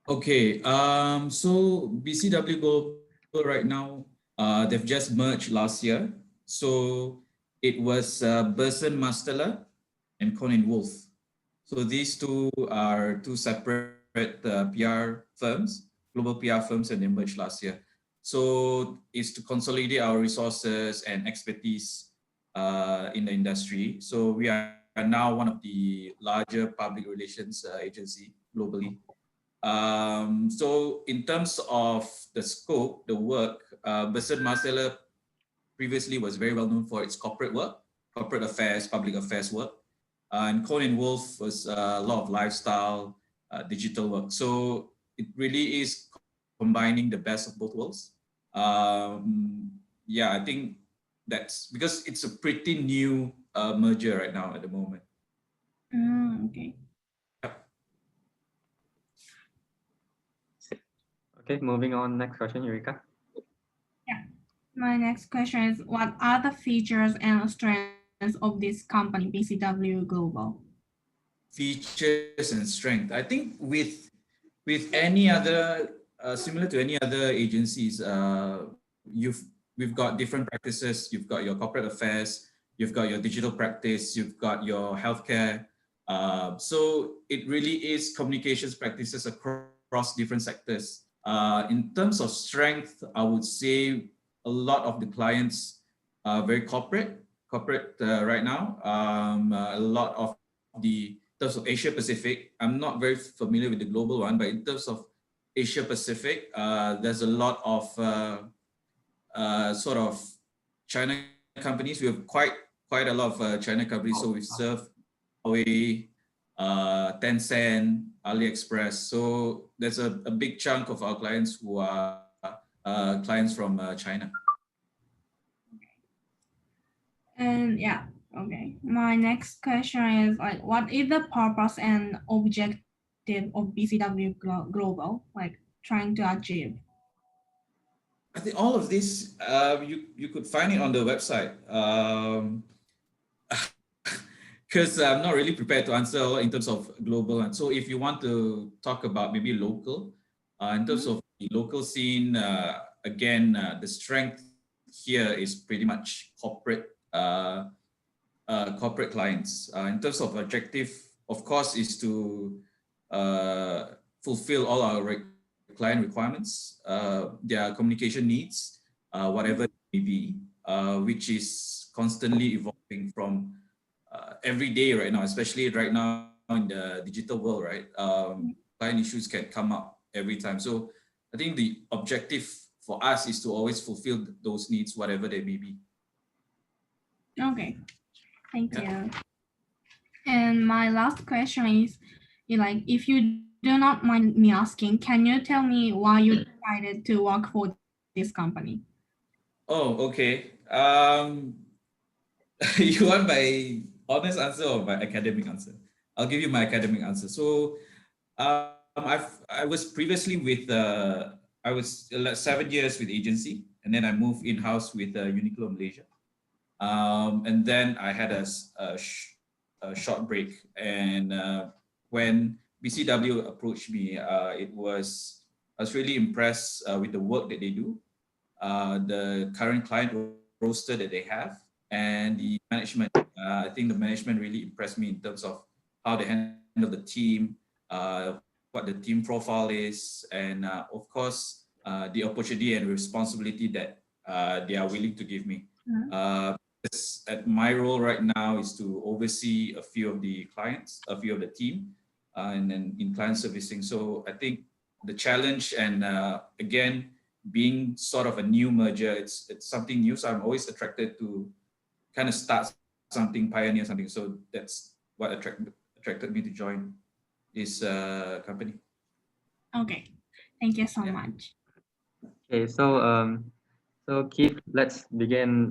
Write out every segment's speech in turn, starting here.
Okay, so BCW Global right now, they've just merged last year. So it was Burson Marsteller and Conin Wolf. So these two are two separate PR firms, global PR firms, and they merged last year. So it's to consolidate our resources and expertise in the industry. So we are now one of the larger public relations agency globally. So in terms of the scope, the work, Burson Marsteller previously was very well known for its corporate work, corporate affairs, public affairs work. And Conan Wolf was a lot of lifestyle, digital work. So it really is combining the best of both worlds. Yeah, I think that's because it's a pretty new merger right now at the moment. Okay. Yep. Okay, moving on. Next question, Yurika. Yeah. My next question is, what are the features and strengths of this company, BCW Global? Features and strength. I think with any other similar to any other agencies, we've got different practices. You've got your corporate affairs, you've got your digital practice, you've got your healthcare. So it really is communications practices across different sectors. In terms of strength, I would say a lot of the clients are very corporate right now. A lot of the in terms of Asia Pacific, I'm not very familiar with the global one, but in terms of Asia Pacific, there's a lot of sort of China companies. We have quite a lot of China companies. So we serve Huawei, Tencent, AliExpress. So there's a big chunk of our clients who are clients from China. And yeah, okay. My next question is like, what is the purpose and objective of BCW Global, like trying to achieve? I think all of this you could find it on the website. Because I'm not really prepared to answer in terms of global. And so if you want to talk about maybe local, in terms of the local scene, again, the strength here is pretty much corporate clients. In terms of objective, of course, is to fulfill all our client requirements, their communication needs, whatever it may be, which is constantly evolving from every day right now, especially right now in the digital world, right? Client issues can come up every time. So I think the objective for us is to always fulfill those needs, whatever they may be. Okay, thank Yeah. you. And my last question is, like, if you do not mind me asking, can you tell me why you decided to work for this company? Oh, okay. You want my honest answer or my academic answer? I'll give you my academic answer. So, I was previously with I was 7 years with agency, and then I moved in house with Uniqlo Malaysia. And then I had a short break, and when BCW approached me, I was really impressed with the work that they do, the current client roster that they have, and the management. I think the management really impressed me in terms of how they handle the team, what the team profile is, and of course, the opportunity and responsibility that they are willing to give me. At my role right now is to oversee a few of the clients, a few of the team, and then in client servicing. So I think the challenge and again, being sort of a new merger, it's something new. So I'm always attracted to kind of start something, pioneer something. So that's what attracted me to join this company. Okay, thank you so Yeah. much. Okay, so Keith, let's begin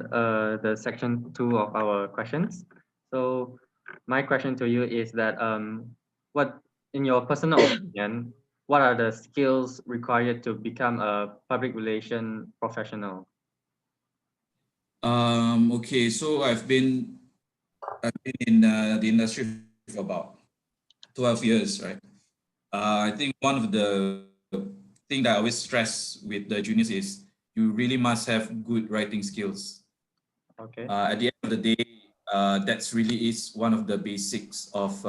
the section 2 of our questions. So my question to you is that what, in your personal opinion, what are the skills required to become a public relation professional? Okay, so I've been in the industry for about 12 years, right? I think one of the thing that I always stress with the juniors is you really must have good writing skills. Okay. At the end of the day, that's really is one of the basics of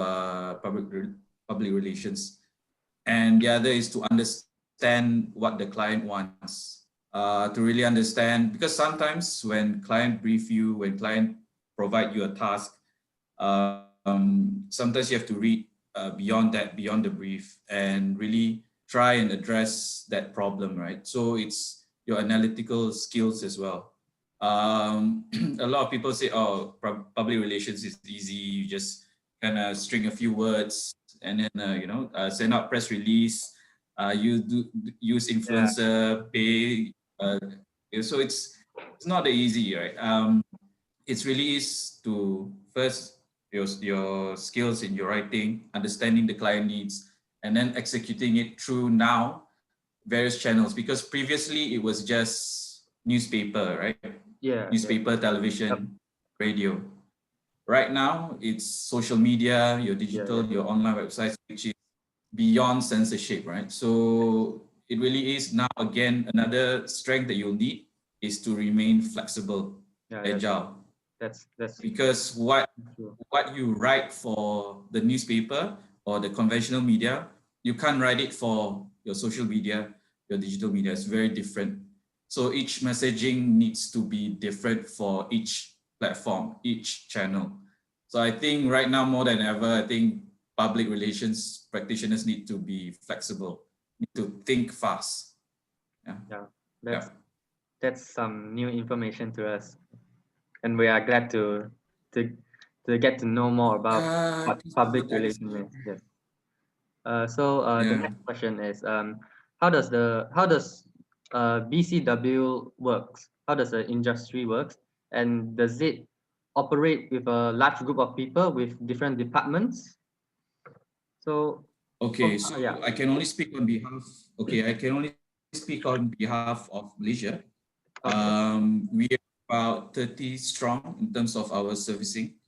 public relations. And the other is to understand what the client wants. To really understand, because sometimes when client brief you, when client provide you a task, sometimes you have to read beyond that, beyond the brief, and really try and address that problem, right? So it's your analytical skills as well. A lot of people say, "Oh, public relations is easy. You just kind of string a few words and then send out press release. You use Yeah. influencer, pay. So it's not that easy, right? It's really is to first your skills in your writing, understanding the client needs, and then executing it through now various channels, because previously it was just newspaper, right? Yeah. Yeah. Newspaper, Yep. television, radio. Right now it's social media, your Yeah. digital, Yeah. your online websites, which is beyond censorship, right? So it really is now again another strength that you'll need is to remain flexible, Yeah. agile, That's because true. what you write for the newspaper or the conventional media, you can't write it for your social media, your digital media. It's very different. So each messaging needs to be different for each platform, each channel. So I think right now more than ever, I think public relations practitioners need to be flexible, need to think fast. Yeah. Yeah. Yeah. That's some new information to us, and we are glad to to get to know more about what public relations means. Yes. The Yeah. next question is how does BCW works? How does the industry works? And does it operate with a large group of people with different departments? So, Okay, so yeah. I can only speak on behalf. Okay, I can only speak on behalf of Malaysia. Okay. We are about 30 strong in terms of our servicing.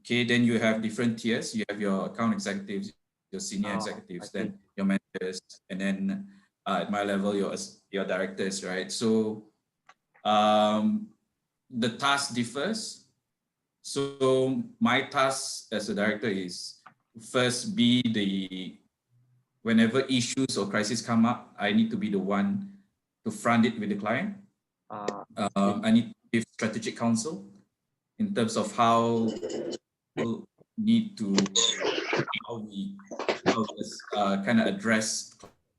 Okay, then you have different tiers. You have your account executives, your senior Oh, I executives, see. then your managers, and then at my level, your directors, right? So um, the task differs. So my task as a director is first be the whenever issues or crises come up, I need to be the one to front it with the client. I see. I need to give strategic counsel in terms of how we need to how we kind of address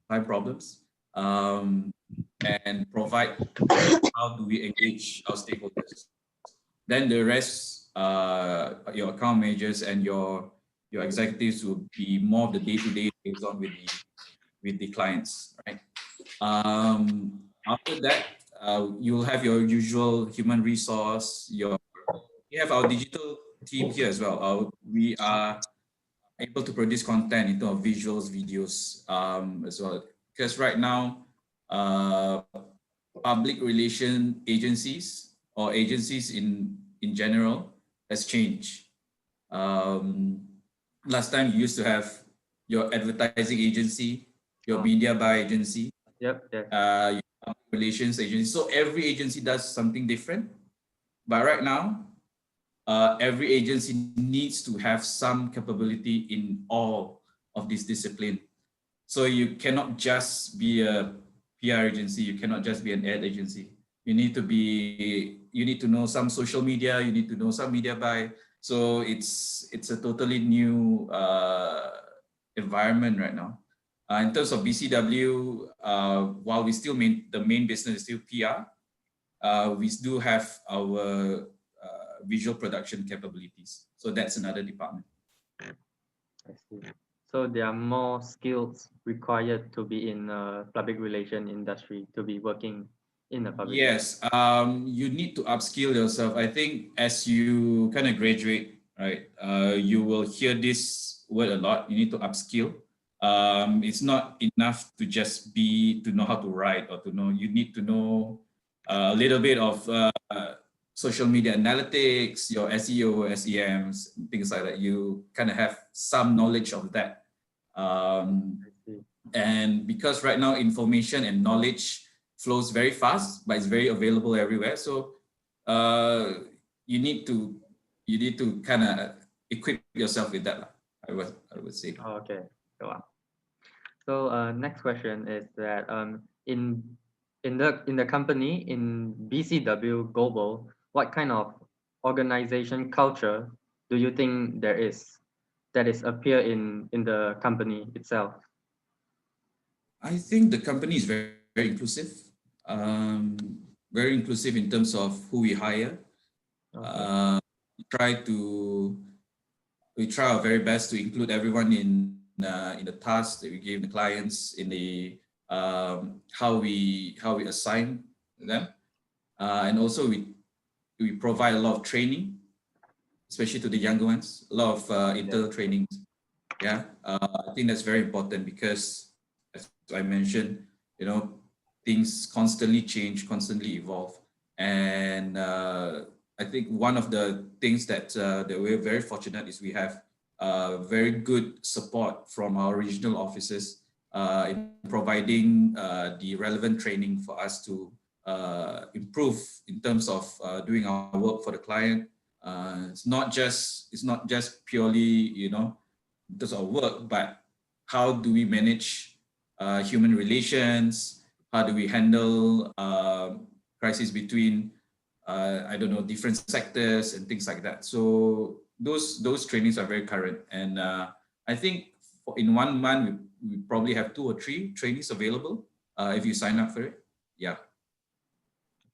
client problems, and provide how do we engage our stakeholders. Then the rest, your account managers and your executives will be more of the day-to-day based on with the clients, right? After that, you'll have your usual human resource. We have our digital team here as well. We are able to produce content in terms of visuals, videos, as well. Because right now, uh, public relation agencies or agencies in general has changed. Um, Last time you used to have your advertising agency, your Uh, media buy agency, yep. Yes. your public relations agency. So every agency does something different. But right now, every agency needs to have some capability in all of this discipline. So you cannot just be a PR agency. You cannot just be an ad agency. You need to know some social media. You need to know some media buy. So it's a totally new environment right now. In terms of BCW, while we still the main business is still PR, we do have our visual production capabilities. So that's another department. I see. So there are more skills required to be in public relation industry to be working in the public. Yes, you need to upskill yourself. I think as you kind of graduate, right, you will hear this word a lot. You need to upskill. It's not enough to just be to know how to write or to know. You need to know a little bit of social media analytics, your SEO, SEMs, things like that. You kind of have some knowledge of that. And because right now information and knowledge flows very fast, but it's very available everywhere. So you need to kind of equip yourself with that. I would say. Okay. Wow. So next question is that in the company in BCW Global, what kind of organization culture do you think there is that is appear in the company itself? I think the company is very, very inclusive. Um, Very inclusive in terms of who we hire. Okay. We try to we try our very best to include everyone in the tasks that we give the clients, in the how we assign them, and also we provide a lot of training, especially to the younger ones, a lot of internal trainings. Yeah, I think that's very important because, as I mentioned, things constantly change, constantly evolve, and I think one of the things that we're very fortunate is we have very good support from our regional offices in providing the relevant training for us to improve in terms of doing our work for the client. It's not just purely in terms of work, but how do we manage human relations? How do we handle crises between I don't know, different sectors and things like that. So those trainings are very current, and I think in 1 month we probably have 2 or 3 trainings available if you sign up for it. Yeah.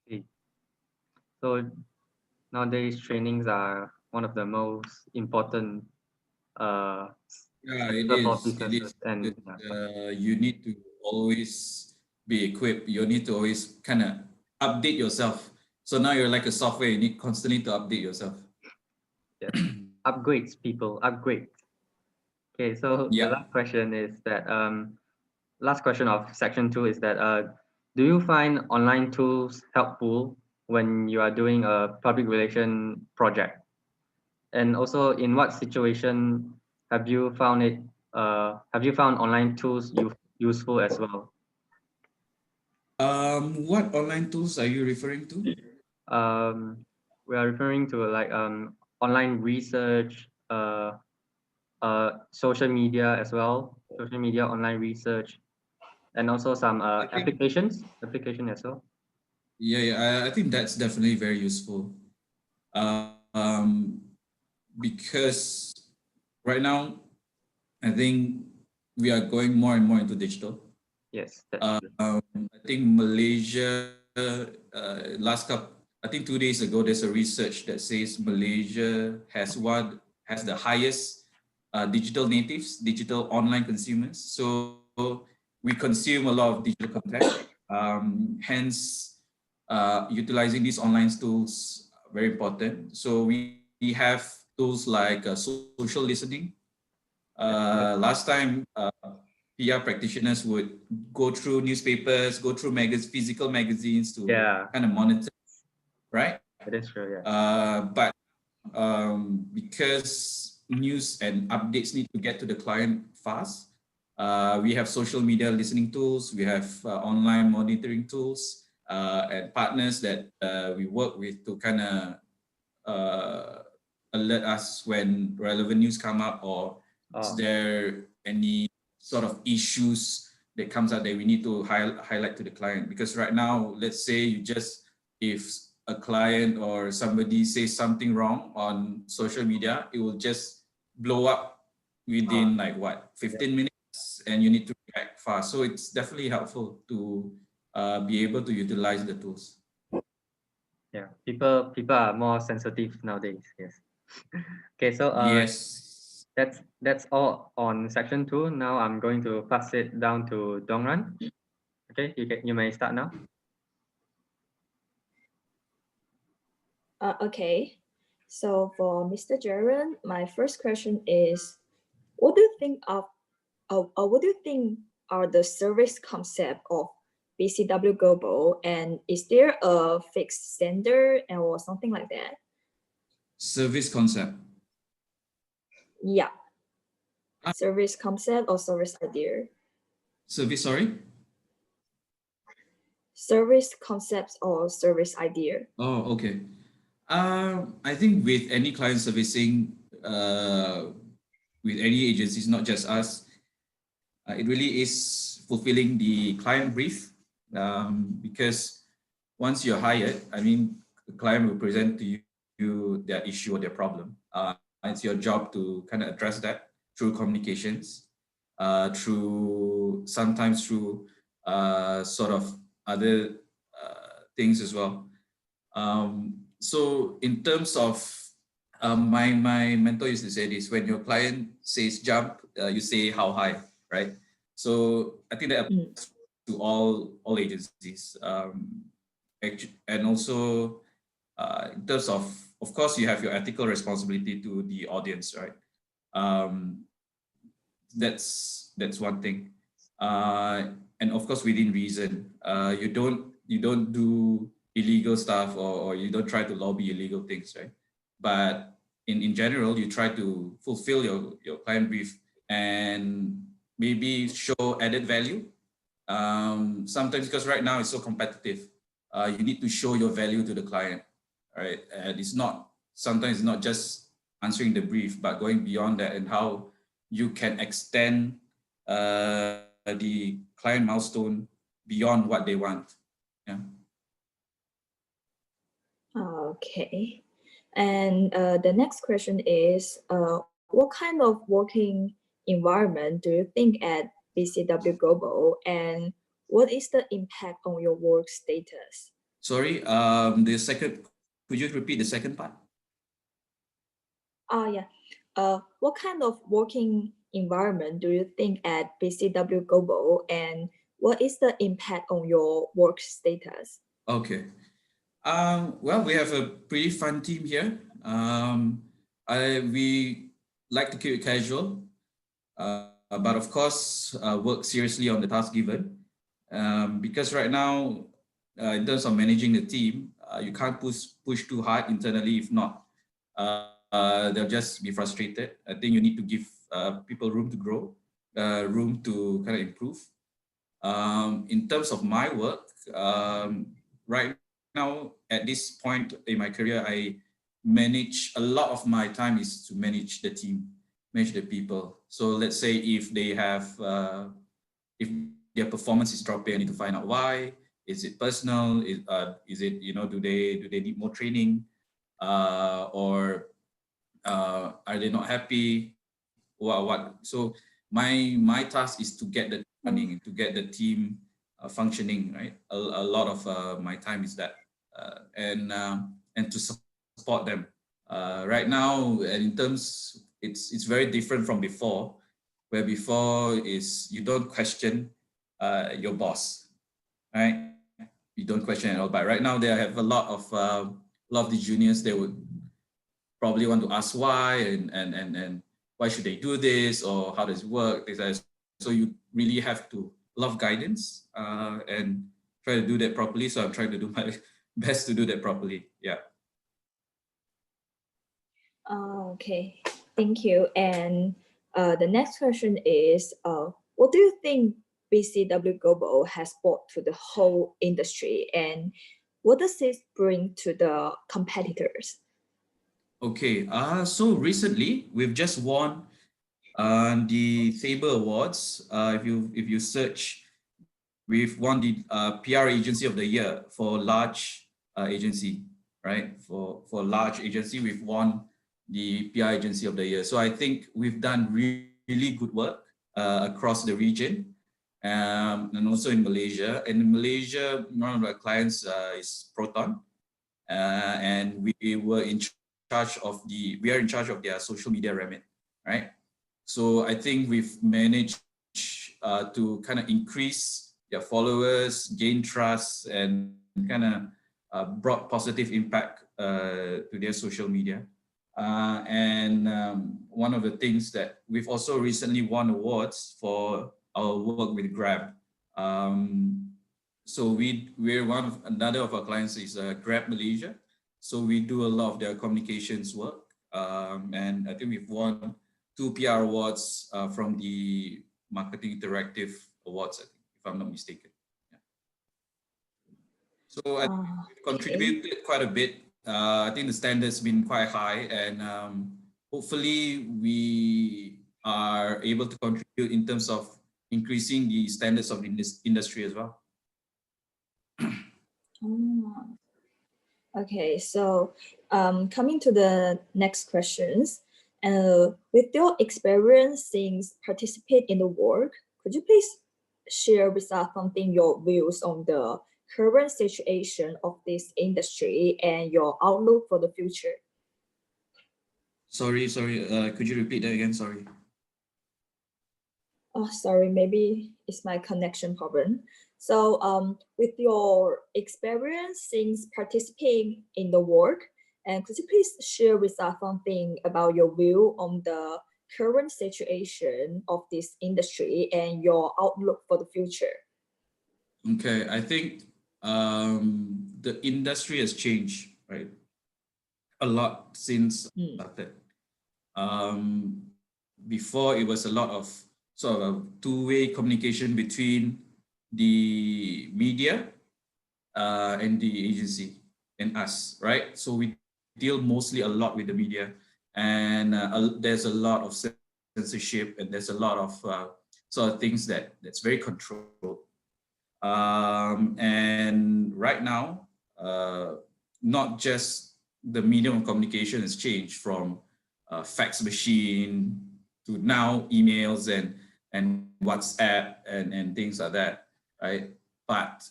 See. So nowadays trainings are one of the most important uh Yeah, it sector for is. It is. businesses and You need to always be equipped. You need to always kind of update yourself. So now you're like a software. You need constantly to update yourself. yes, upgrades people, upgrade. Okay, so the Yeah. last question is that last question of section 2 is that do you find online tools helpful when you are doing a public relation project? And also, in what situation have you found it? Have you found online tools useful as well? What online tools are you referring to? Um, we are referring to like online research, social media as well, social media, online research, and also some I think application as well. yeah, I think that's definitely very useful. Um, because right now I think we are going more and more into digital. Yes, that's true. I think Malaysia, I think 2 days ago, there's a research that says Malaysia has the highest digital natives, digital online consumers. So we consume a lot of digital content. Hence, utilizing these online tools very important. So we have tools like social listening. Last time, PR practitioners would go through newspapers, go through physical magazines to Yeah, kind of monitor, right? that is true. Yeah. But because news and updates need to get to the client fast, we have social media listening tools, we have online monitoring tools, and partners that we work with to kind of alert us when relevant news come up, or is Oh, there any sort of issues that comes out that we need to highlight to the client. Because right now, let's say if a client or somebody says something wrong on social media, it will just blow up within like what, yeah. 15 minutes, and you need to react fast. So it's definitely helpful to be able to utilize the tools. Yeah, people are more sensitive nowadays. Yes. Okay, so Yes. that's all on section 2. Now I'm going to pass it down to Dongran. Okay, you may start now. Okay. So for Mr. Jaren, my first question is, what do you think what do you think are the service concept of BCW Global, and is there a fixed standard or something like that? Service concept. Yeah, service concept or service idea. Service, sorry? Service concepts or service idea. Oh, okay. I think with any client servicing, with any agencies, not just us, it really is fulfilling the client brief, because once you're hired, I mean, the client will present to you their issue or their problem. It's your job to kind of address that through communications, sometimes through sort of other things as well. So in terms of my mentor used to say this: when your client says jump, you say how high, right? So I think that Mm. applies to all agencies, and also in terms of course, you have your ethical responsibility to the audience, right? Um, that's one thing, and of course within reason. You don't do illegal stuff, or you don't try to lobby illegal things, right? But in general, you try to fulfill your client brief and maybe show added value. Sometimes, because right now it's so competitive, you need to show your value to the client, right? And sometimes it's not just answering the brief, but going beyond that, and how you can extend the client milestone beyond what they want. Yeah. Okay. And the next question is, what kind of working environment do you think at BCW Global, and what is the impact on your work status? Sorry. Could you repeat the second part? Yeah. What kind of working environment do you think at BCW Global, and what is the impact on your work status? Okay. Well, we have a pretty fun team here. We like to keep it casual, but of course, work seriously on the task given. Because right now, in terms of managing the team, you can't push too hard internally. If not, they'll just be frustrated. I think you need to give people room to grow, room to kind of improve. In terms of my work, right now at this point in my career, I manage a lot of my time is to manage the team, manage the people. So let's say if they have, if their performance is dropping, I need to find out why. Is it personal? Is it, do they need more training, or are they not happy? What? So my task is to get the running, to get the team functioning, right? A lot of my time is that, and to support them. Right now, and in terms, it's very different from before, where before is you don't question your boss, right? You don't question at all. But right now, they have a lot of the juniors. They would probably want to ask why, and why should they do this, or how does it work, things like that. So you really have to love guidance, and try to do that properly. So I'm trying to do my best to do that properly. Yeah. Okay, thank you. And the next question is, what do you think BCW Global has brought to the whole industry, and what does it bring to the competitors? Okay. So recently we've just won the Sabre Awards. If you search, we've won the PR Agency of the Year for large agency, right? For large agency, we've won the PR Agency of the Year. So I think we've done really good work across the region, and also in Malaysia. And in Malaysia, one of our clients is Proton, and we are in charge of their social media remit, right? So I think we've managed to kind of increase their followers, gain trust, and kind of brought positive impact to their social media. And one of the things that we've also recently won awards for our work with Grab. So we're another of our clients is Grab Malaysia. So we do a lot of their communications work, and I think we've won 2 PR awards from the Marketing Interactive awards, I think, if I'm not mistaken. Yeah. So I Okay. contributed quite a bit. I think the standard's been quite high, and hopefully we are able to contribute in terms of increasing the standards of this industry as well. Oh, okay, so coming to the next questions, with your experience since participate in the work, could you please share with us something your views on the current situation of this industry and your outlook for the future? Sorry. Could you repeat that again? Sorry. Oh, sorry, maybe it's my connection problem. So, with your experience since participating in the work, and could you please share with us something about your view on the current situation of this industry and your outlook for the future? Okay, I think the industry has changed, right? A lot since I started. Before it was a lot of sort of a two-way communication between the media and the agency and us, right? So we deal mostly a lot with the media, and there's a lot of censorship, and there's a lot of sort of things that's very controlled. And right now, not just the medium of communication has changed from fax machine to now emails and WhatsApp and things like that, right? But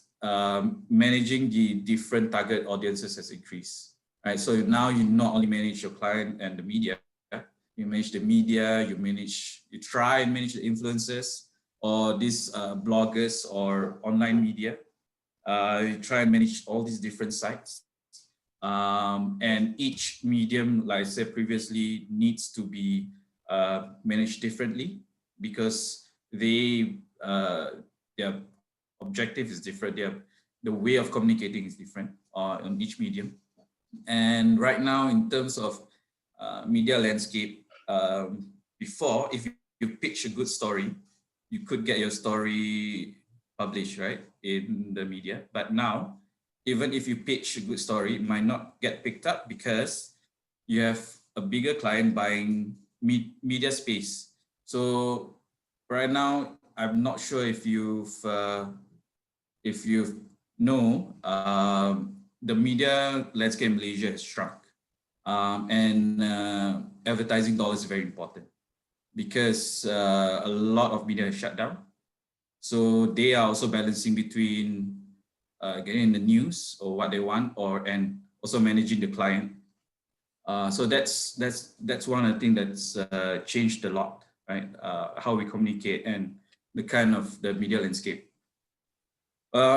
managing the different target audiences has increased, right? So now you not only manage your client and the media, you manage the media, you try and manage the influencers or these bloggers or online media. You try and manage all these different sites. And each medium, like I said previously, needs to be managed differently because their objective is different. The way of communicating is different on each medium. And right now, in terms of media landscape, before, if you pitch a good story, you could get your story published, right, in the media. But now, even if you pitch a good story, it might not get picked up because you have a bigger client buying media space. So right now, I'm not sure if you know, the media landscape in Malaysia has shrunk, and advertising dollars is very important because a lot of media is shut down. So they are also balancing between getting the news or what they want, and also managing the client. So that's one of the things that's changed a lot, right? How we communicate and the kind of the media landscape.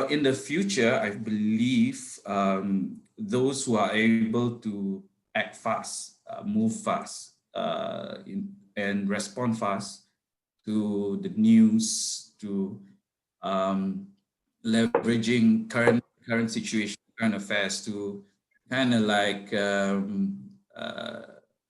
In the future, I believe those who are able to act fast, move fast, and respond fast to the news, to leveraging current situation, current affairs to kind of like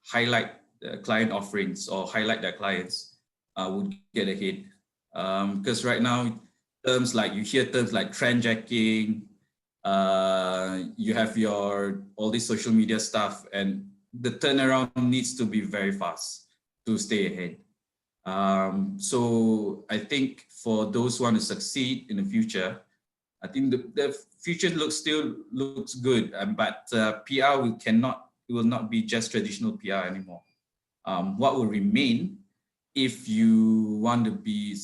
highlight the client offerings or highlight their clients would get ahead. Because right now, you hear terms like trend jacking, you have all this social media stuff, and the turnaround needs to be very fast to stay ahead. So I think for those who want to succeed in the future, I think the future still looks good, but PR will not be just traditional PR anymore. What will remain if you want to be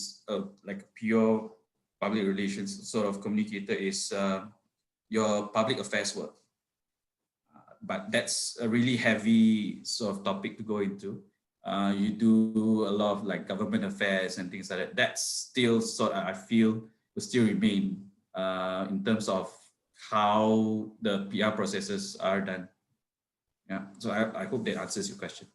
like a pure public relations sort of communicator is your public affairs work. But that's a really heavy sort of topic to go into. You do a lot of like government affairs and things like that. That's still I feel will still remain in terms of how the PR processes are done. Yeah, so I hope that answers your question.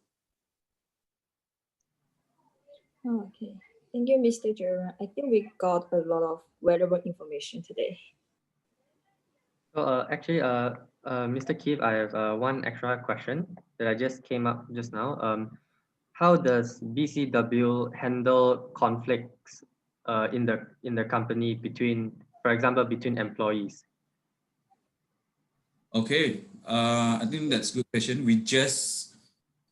Okay, thank you, Mr. Jerome. I think we got a lot of valuable information today. So actually, Mr. Keith, I have one extra question that I just came up just now. How does BCW handle conflicts in the company between, for example, between employees? Okay, I think that's a good question.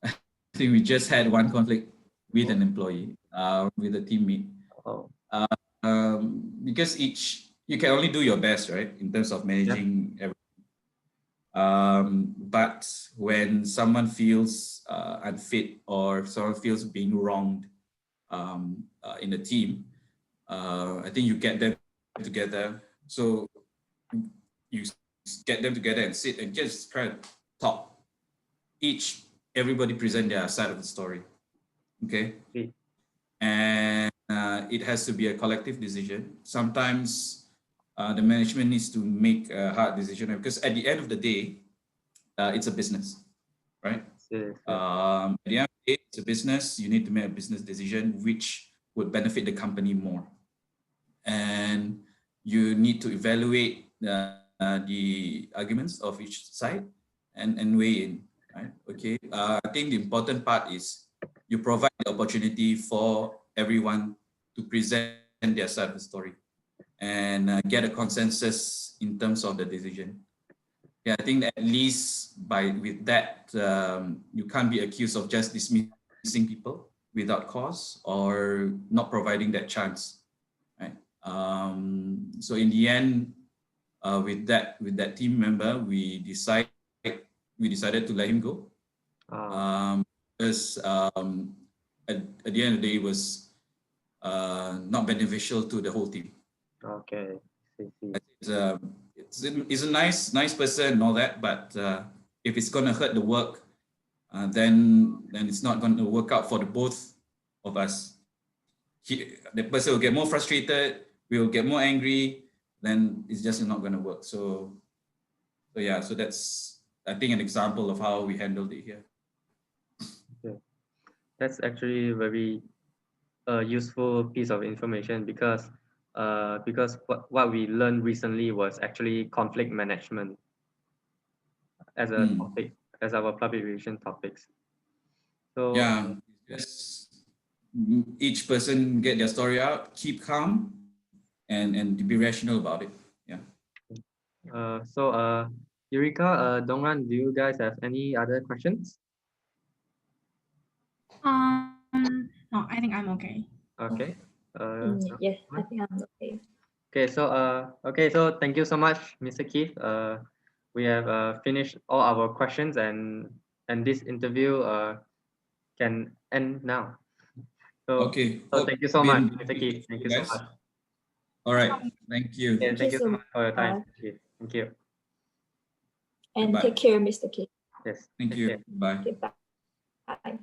I think we just had one conflict with an employee, with a teammate. Oh, Because you can only do your best, right, in terms of managing everything. But when someone feels unfit or someone feels being wronged in the team, I think you get them together. So you get them together and sit and just try to talk. Everybody present their side of the story. Okay. okay. And it has to be a collective decision. Sometimes the management needs to make a hard decision because at the end of the day, it's a business, right? Yes, At the end of the day, it's a business. You need to make a business decision which would benefit the company more. And you need to evaluate the arguments of each side and weigh in, right? Okay. I think the important part is you provide the opportunity for everyone to present their side of the story and get a consensus in terms of the decision. Yeah, I think that at least with that, you can't be accused of just dismissing people without cause or not providing that chance, right? So in the end, with that team member, we decided to let him go. Because at the end of the day, it was not beneficial to the whole team. Okay. It's a nice person and all that, but if it's gonna hurt the work, then it's not gonna work out for the both of us. The person will get more frustrated, we will get more angry, then it's just not gonna work. So yeah, so that's, I think, an example of how we handled it here. Okay. That's actually a very useful piece of information because what we learned recently was actually conflict management as a topic, as our public relation topics. So yeah, just each person get their story out, keep calm, and be rational about it. Yeah. Yurika, Dongran, do you guys have any other questions? No, I think I'm okay. Okay. Yes, I think I'm okay. Okay, so thank you so much, Mr. Keith. We have finished all our questions and this interview can end now. So, Okay. so thank you so much, Mr. Keith. Thank you so much. All right. Thank you. Yeah, thank you so so much for your time. much. Thank you. And Goodbye. take care, Mr. K. Yes. Thank take you. care. Bye. Goodbye. Bye.